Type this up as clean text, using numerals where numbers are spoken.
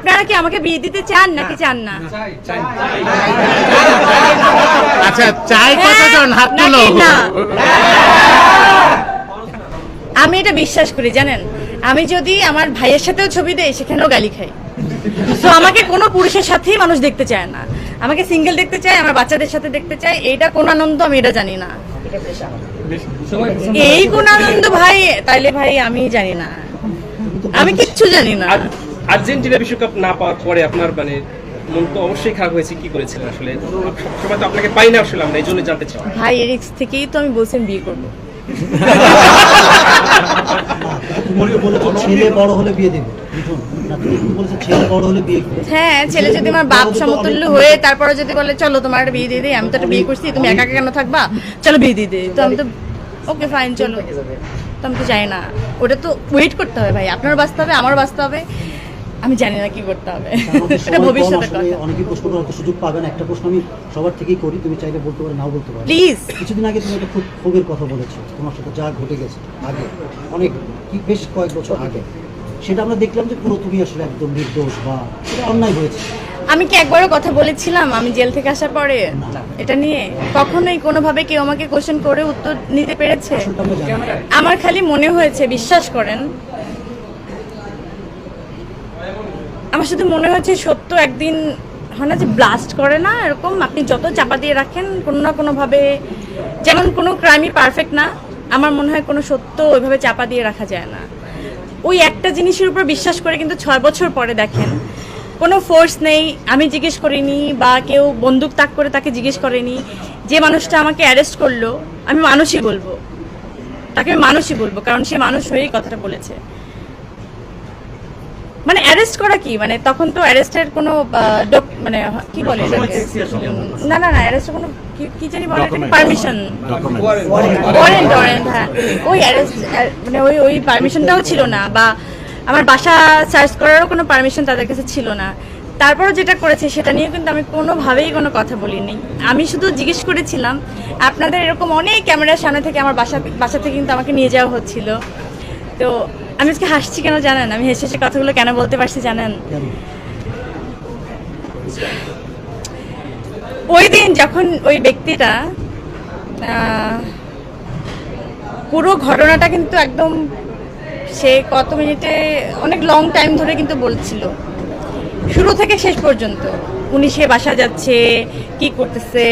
আপনারা কি আমাকে বিয়ে দিতে চান নাকি চান না? আচ্ছা, চাই কতজন হাত তুলো? না, আমি এটা বিশ্বাস করি জানেন, আমি যদি আমার ভাইয়ের সাথেও ছবি দেই সেখানেও গালি খাই। তো আমাকে কোনো পুরুষের সাথেই মানুষ দেখতে চায় না, আমাকে সিঙ্গেল দেখতে চায়, আমার বাচ্চাদের সাথে দেখতে চায়। এইটা কোন আনন্দ আমি এটা জানি না। এই কোন আনন্দ ভাই, তাইলে ভাই আমি জানি না, আমি কিচ্ছু জানি না। আর্জেন্টিনা বিশ্বকাপ না পাওয়ার পরে আপনার মানে মন তো অবশ্যই খারাপ হয়েছে, কি করেছিলেন আসলে? সবসময় তো আপনাকে পাই না আসলে, আমরা এই জন্য জানতে চাই। ভাই এরিক্স থেকেই তো আমি বলছি বিয়ে করবো। ছেলে বড় হলে বিয়ে দেবে, ছেলে বড় হলে বিয়ে। হ্যাঁ, ছেলে যদি আমার বাপ সমতুল্য হয়ে তারপরে যদি বলে চলো তোমার একটা বিয়ে দিয়ে দিই, আমি তো একটা বিয়ে করছি, তুমি একা একা কেন থাকবা, চলো বিয়ে দিয়ে দিই, তো আমি তো ওকে ফাইন চলো। তো আমি তো জানি না, ওটা তো ওয়েট করতে হবে ভাই, আপনারও বাঁচতে হবে আমারও বাঁচতে হবে, আমি জানি না কি করতে হবে, এটা ভবিষ্যতের কথা। অনেকেই প্রশ্ন করার সুযোগ পাবেন, একটা প্রশ্ন আমি সবার থেকেই করি, তুমি চাইলে বলতে পারো নাও বলতে পারো প্লিজ। কিছুদিন আগে তুমি একটা খুব ক্ষোভের কথা বলেছো, তোমার সাথে যা ঘটে গেছে আগে, অনেক বেশ কয়েক বছর আগে, সেটা আমরা দেখলাম যে পুরো তুমি আসলে একদম নির্দোষ বা অন্যায় হয়েছে। আমি কি একবারও কথা বলেছিলাম আমি জেল থেকে আসার পরে এটা নিয়ে? কখনোই কোনোভাবে কেউ আমাকে কোশ্চেন করে উত্তর নিতে পেরেছে? আমার খালি মনে হয়েছে, বিশ্বাস করেন, আমার শুধু মনে হয়েছে সত্য একদিন হয় না যে ব্লাস্ট করে না, এরকম আপনি যত চাপা দিয়ে রাখেন কোনো না কোনোভাবে, যেমন কোনো ক্রাইমই পারফেক্ট না, আমার মনে হয় কোনো সত্য ওইভাবে চাপা দিয়ে রাখা যায় না। ওই একটা জিনিসের উপর বিশ্বাস করে কিন্তু 6 বছর পরে দেখেন কোনো ফোর্স নেই, আমি জিজ্ঞেস করিনি বা কেউ বন্দুক তাক করে তাকে জিজ্ঞেস করেনি, যে মানুষটা আমাকে অ্যারেস্ট করলো আমি মানুষই বলবো, তাকে আমি মানুষই বলবো, কারণ সে মানুষ হয়েই কথাটা বলেছে। মানে অ্যারেস্ট করা কি, মানে তখন তো অ্যারেস্টের কোনো মানে কি বলে, না না না অ্যারেস্টের কোনো কি জানি বলে, পারমিশন, ওয়ারেন্ট, হ্যাঁ, ওই অ্যারেস্ট মানে ওই পারমিশনটাও ছিল না, বা আমার বাসা সার্চ করারও কোনো পারমিশন তাদের কাছে ছিল না। তারপরও যেটা করেছে সেটা নিয়ে কিন্তু আমি কোনোভাবেই কোনো কথা বলিনি, আমি শুধু জিজ্ঞেস করেছিলাম আপনাদের এরকম অনেক ক্যামেরার সামনে থেকে আমার বাসা থেকে কিন্তু আমাকে নিয়ে যাওয়া হচ্ছিল, তো আমি আজকে হাসছি কেন জানেন, আমি হেসে হেসে কথাগুলো কেন বলতে পারছি জানেন? ওই দিন যখন ওই ব্যক্তিটা পুরো ঘটনাটা কিন্তু একদম সে কত মিনিটে অনেক লং টাইম ধরে কিন্তু বলছিল, শুরু থেকে শেষ পর্যন্ত উনি সে বাসা যাচ্ছে কি করতেছে।